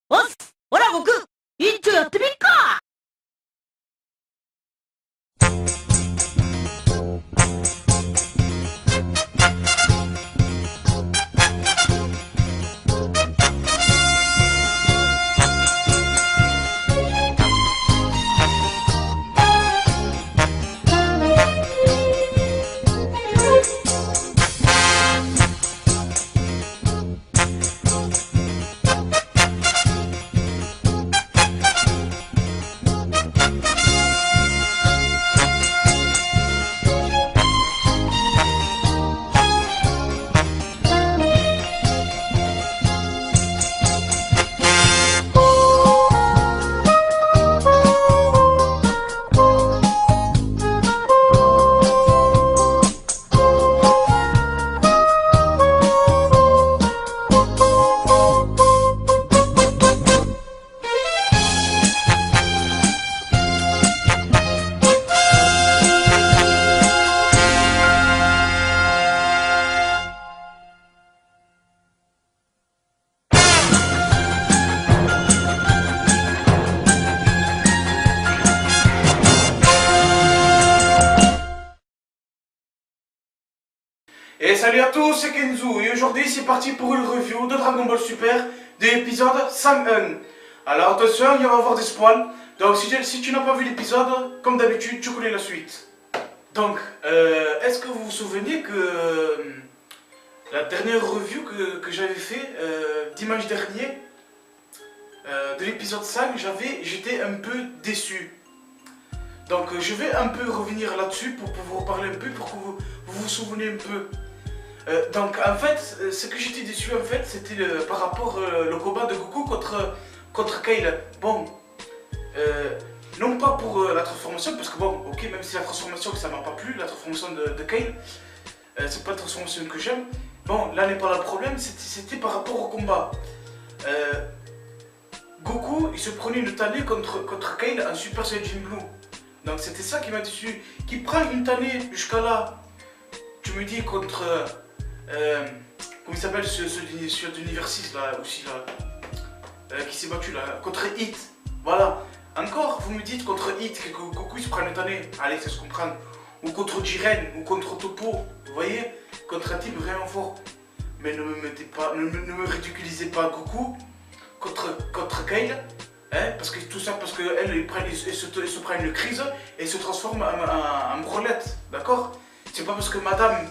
おっす、ほら僕、一丁やってみっか。Et salut à tous, c'est Kenzo et aujourd'hui c'est parti pour une review de Dragon Ball Super de l'épisode 5-1. Alors attention, il va y avoir des spoils, donc si tu n'as pas vu l'épisode, comme d'habitude, tu connais la suite. Donc, est-ce que vous vous souvenez que la dernière review que j'avais fait dimanche dernier, de l'épisode 5, j'étais un peu déçu. Donc je vais un peu revenir là-dessus pour vous parler un peu, pour que vous souvenez un peu. Donc en fait, ce que j'étais déçu en fait, c'était par rapport le combat de Goku contre Kale. Bon, non pas pour la transformation, parce que bon, ok, même si la transformation ça m'a pas plu, la transformation de Kale, c'est pas la transformation que j'aime. Bon, là n'est pas le problème, c'était par rapport au combat. Goku, il se prenait une tannée contre Kale en Super Saiyan Blue. Donc c'était ça qui m'a déçu. Qui prend une tannée jusqu'à là, tu me dis contre... comment il s'appelle ce d'univers 6 là aussi là, qui s'est battu là, contre Hit. Voilà. Encore, vous me dites contre Hit que Goku il se prend une tannée. Allez, ça se comprend. Ou contre Jiren, ou contre Toppo. Vous voyez, contre un type vraiment fort. Mais ne me mettez pas, ne me ridiculisez pas Goku contre Kale. Hein, parce que tout ça parce qu'elle se prend une crise et se transforme en brolette, d'accord? C'est pas parce que madame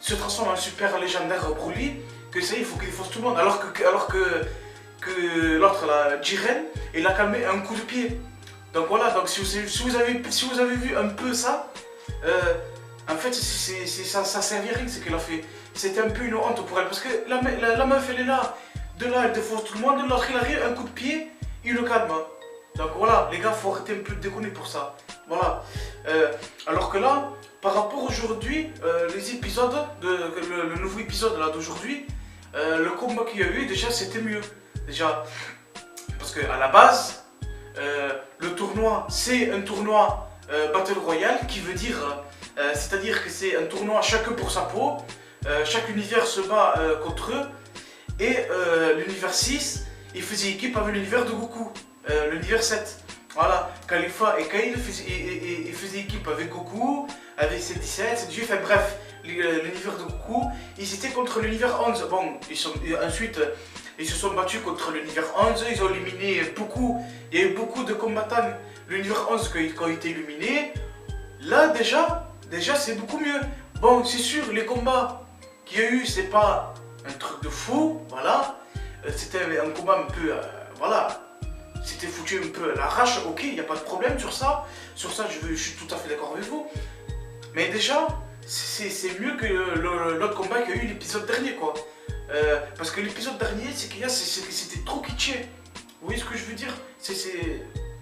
se transforme en super légendaire Broly que ça il faut qu'il force tout le monde, alors que l'autre là, Jiren, il a calmé un coup de pied. Donc voilà, donc si vous avez vu un peu ça, en fait ça servait à rien ce qu'elle a fait. C'était un peu une honte pour elle, parce que la meuf elle est là, elle défonce tout le monde, l'autre il arrive, un coup de pied, il le calme. Donc voilà, les gars, faut arrêter un peu de déconner pour ça. Voilà. Alors que là, par rapport aujourd'hui, les épisodes, le nouveau épisode là d'aujourd'hui, le combat qu'il y a eu, déjà c'était mieux. Déjà, parce qu'à la base, le tournoi, c'est un tournoi Battle Royale, qui veut dire, c'est-à-dire que c'est un tournoi chacun pour sa peau, chaque univers se bat contre eux, et l'univers 6, il faisait équipe avec l'univers de Goku, l'univers 7. Voilà, Khalifa et Kale faisaient équipe avec Goku, avec C17, C18, enfin bref, l'univers de Goku, ils étaient contre l'univers 11. Bon, ensuite, ils se sont battus contre l'univers 11, ils ont éliminé beaucoup, il y a eu beaucoup de combattants, l'univers 11 qui ont été éliminés. Là, déjà c'est beaucoup mieux. Bon, c'est sûr, les combats qu'il y a eu, c'est pas un truc de fou, voilà. C'était un combat un peu, voilà, c'était foutu un peu à l'arrache, ok, il n'y a pas de problème sur ça. Sur ça, je suis tout à fait d'accord avec vous. Mais déjà, c'est mieux que l'autre combat qu'il y a eu l'épisode dernier, quoi. Parce que l'épisode dernier, c'est que c'était trop kitsché. Vous voyez ce que je veux dire?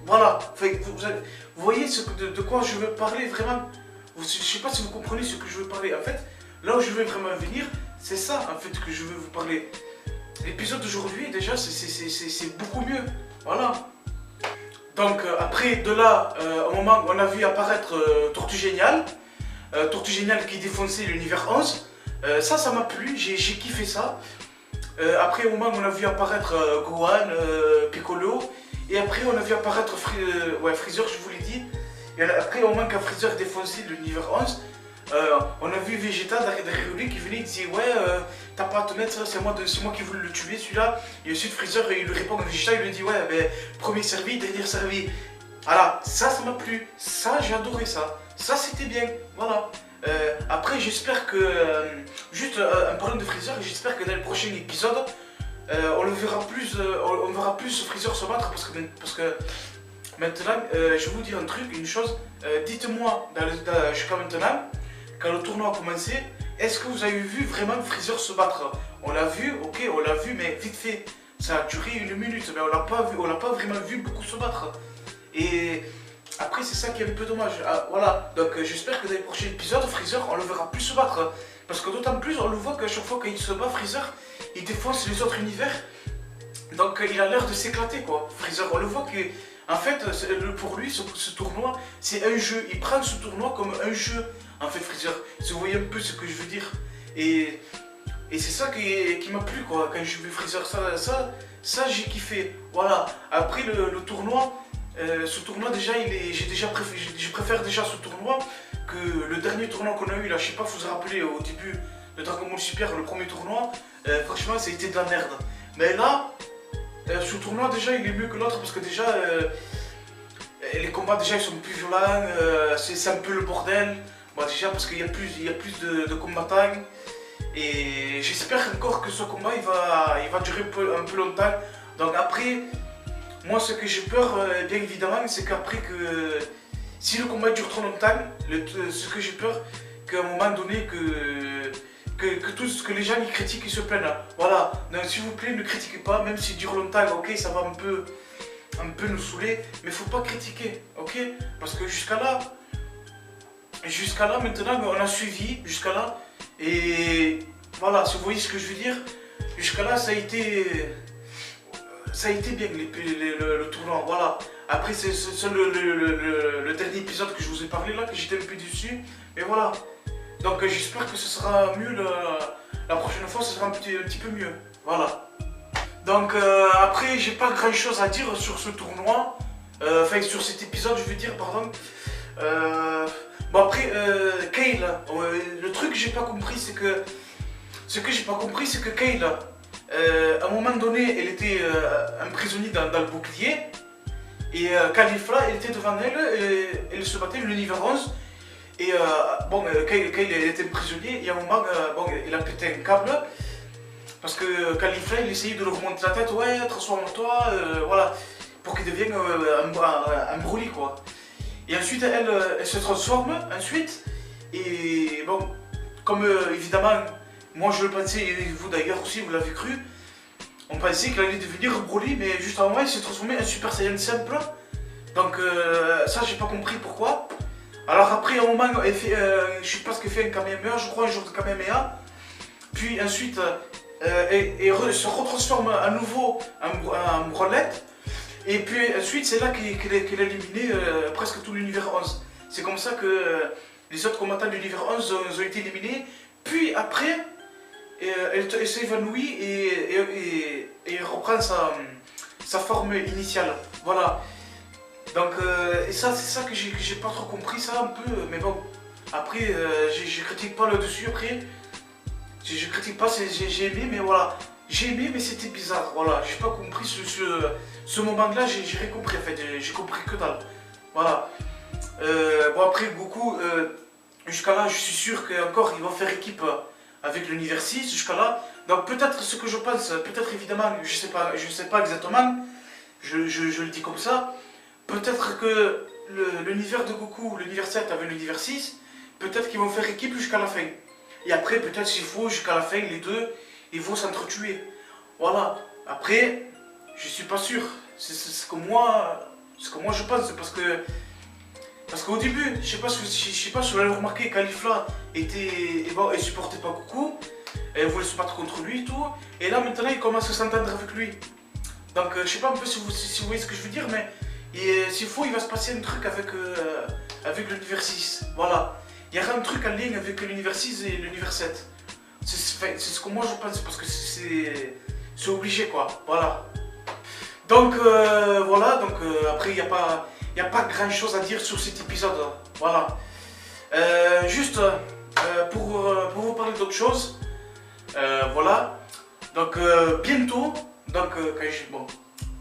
Voilà, enfin, vous voyez de quoi je veux parler vraiment. Je ne sais pas si vous comprenez ce que je veux parler. En fait, là où je veux vraiment venir, c'est ça, en fait, que je veux vous parler. L'épisode d'aujourd'hui, déjà, c'est beaucoup mieux. Voilà. Donc, après, de là, au moment où on a vu apparaître Tortue Géniale, Tortue Géniale qui défonçait l'univers 11, ça m'a plu, j'ai kiffé ça. Après, au moment où on a vu apparaître Gohan, après, on a vu apparaître Freezer, je vous l'ai dit. Et après, au moins qu'un Freezer défoncé de l'univers 11, on a vu Vegeta derrière lui qui venait et disait ouais, t'as pas à te mettre, c'est moi qui voulais le tuer celui-là. Et ensuite Freezer il lui répond à Vegeta, il lui dit ouais, ben, premier servi, dernier servi. Voilà, ça m'a plu, ça j'ai adoré ça c'était bien, voilà. Après j'espère que, juste un problème de Freezer, j'espère que dans le prochain épisode, on verra plus Freezer se battre parce que maintenant, je vais vous dire un truc, une chose, dites-moi jusqu'à maintenant, quand le tournoi a commencé, est-ce que vous avez vu vraiment Freezer se battre? On l'a vu, ok, on l'a vu, mais vite fait. Ça a duré 1 minute, mais on l'a pas vraiment vu beaucoup se battre. Et après, c'est ça qui est un peu dommage. Ah, voilà, donc j'espère que dans les prochains épisodes, Freezer, on le verra plus se battre. Parce que d'autant plus, on le voit qu'à chaque fois qu'il se bat, Freezer, il défonce les autres univers. Donc il a l'air de s'éclater, quoi. Freezer, on le voit que... En fait, pour lui, ce tournoi, c'est un jeu. Il prend ce tournoi comme un jeu, en fait, Freezer. Si vous voyez un peu ce que je veux dire. Et c'est ça qui m'a plu, quoi, quand j'ai vu Freezer. Ça j'ai kiffé. Voilà. Après, le tournoi, ce tournoi, déjà, je préfère déjà ce tournoi que le dernier tournoi qu'on a eu, là, je sais pas, vous vous rappelez, au début de Dragon Ball Super, le premier tournoi, franchement, ça a été de la merde. Mais là... ce tournoi déjà il est mieux que l'autre parce que déjà les combats déjà ils sont plus violents, c'est un peu le bordel. Bon, déjà parce qu'il y a plus de combattants et j'espère encore que ce combat il va durer un peu longtemps. Donc après, moi ce que j'ai peur bien évidemment c'est qu'après que si le combat dure trop longtemps, ce que j'ai peur qu'à un moment donné que les gens ils critiquent, ils se plaignent. Voilà, donc s'il vous plaît ne critiquez pas, même s'il dure longtemps, ok, ça va un peu nous saouler, mais faut pas critiquer, ok? Parce que jusqu'à là maintenant on a suivi, jusqu'à là, et voilà, si vous voyez ce que je veux dire, jusqu'à là ça a été bien le tournoi, voilà. Après c'est le dernier épisode que je vous ai parlé là, que j'étais un peu dessus, mais voilà. Donc j'espère que ce sera mieux la prochaine fois, ce sera un petit peu mieux. Voilà. Donc après, j'ai pas grand chose à dire sur ce tournoi. Enfin, sur cet épisode, je veux dire, pardon. Bon après, Kale, le truc que j'ai pas compris, c'est que... Kale, à un moment donné, elle était emprisonnée dans le bouclier. Et Caulifla, elle était devant elle, et elle se battait, l'univers 11. Et bon, Kale était prisonnier, et à un moment, bon, il a pété un câble. Parce que Caulifla, il essayait de lui remonter la tête, ouais, transforme-toi, voilà, pour qu'il devienne un Broly, quoi. Et ensuite, elle se transforme, ensuite, et bon, comme évidemment, moi je le pensais, et vous d'ailleurs aussi, vous l'avez cru, on pensait qu'il allait devenir Broly, mais juste à un moment, il s'est transformé en Super Saiyan simple. Donc ça, j'ai pas compris pourquoi. Alors après, à un moment, je sais pas ce qu'elle fait un Kamehameha, je crois un genre de Kamehameha. Puis ensuite, elle se retransforme à nouveau en Brolette. Et puis ensuite, c'est là qu'elle a éliminé presque tout l'univers 11. C'est comme ça que les autres combattants de l'univers 11 ont été éliminés. Puis après, elle s'évanouit et reprend sa forme initiale. Voilà. Donc, et ça, c'est ça que j'ai pas trop compris, ça un peu, mais bon. Après, je critique pas là-dessus, après. Je critique pas, j'ai aimé, mais voilà. J'ai aimé, mais c'était bizarre, voilà. J'ai pas compris ce moment-là, j'ai rien compris, en fait. J'ai compris que dalle. Voilà. Bon, après, Goku, jusqu'à là, je suis sûr qu'encore, ils vont faire équipe avec l'univers 6, jusqu'à là. Donc, peut-être ce que je pense, peut-être évidemment, je sais pas exactement. Je le dis comme ça. Peut-être que l'univers de Goku, l'univers 7 avec l'univers 6, peut-être qu'ils vont faire équipe jusqu'à la fin. Et après, peut-être s'il faut, jusqu'à la fin, les deux, ils vont s'entretuer. Voilà. Après, je suis pas sûr. C'est ce que moi je pense. Parce qu'au début, je sais pas si vous l'avez remarqué, Caulifla elle supportait pas Goku. Elle voulait se battre contre lui et tout. Et là, maintenant, il commence à s'entendre avec lui. Donc, je sais pas un peu si vous voyez ce que je veux dire, mais... Et s'il faut, il va se passer un truc avec l'univers 6. Voilà. Il y aura un truc en ligne avec l'univers 6 et l'univers 7. C'est ce que moi je pense, parce que c'est obligé, quoi. Voilà. Donc voilà, donc après il n'y a pas grand chose à dire sur cet épisode. Voilà. Juste pour vous parler d'autre chose, voilà. Donc bientôt, donc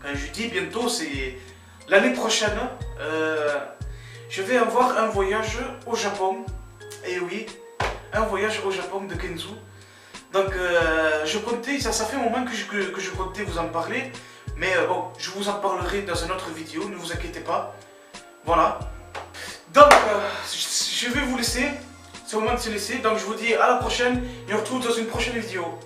quand je dis bientôt, c'est l'année prochaine. Je vais avoir un voyage au Japon. Et oui, un voyage au Japon de Kenzo. Donc je comptais, ça fait un moment que je comptais vous en parler. Mais bon, je vous en parlerai dans une autre vidéo, ne vous inquiétez pas. Voilà. Donc je vais vous laisser. C'est au moment de se laisser. Donc je vous dis à la prochaine et on se retrouve dans une prochaine vidéo.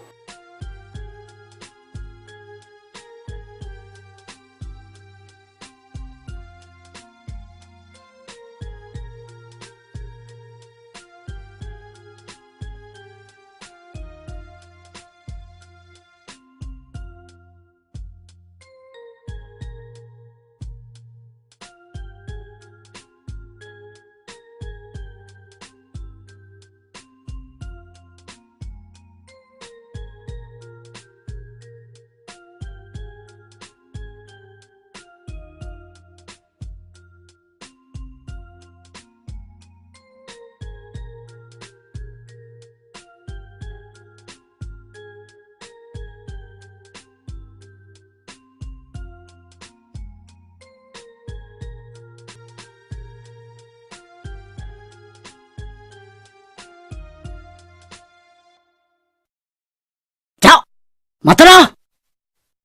Ciao! またな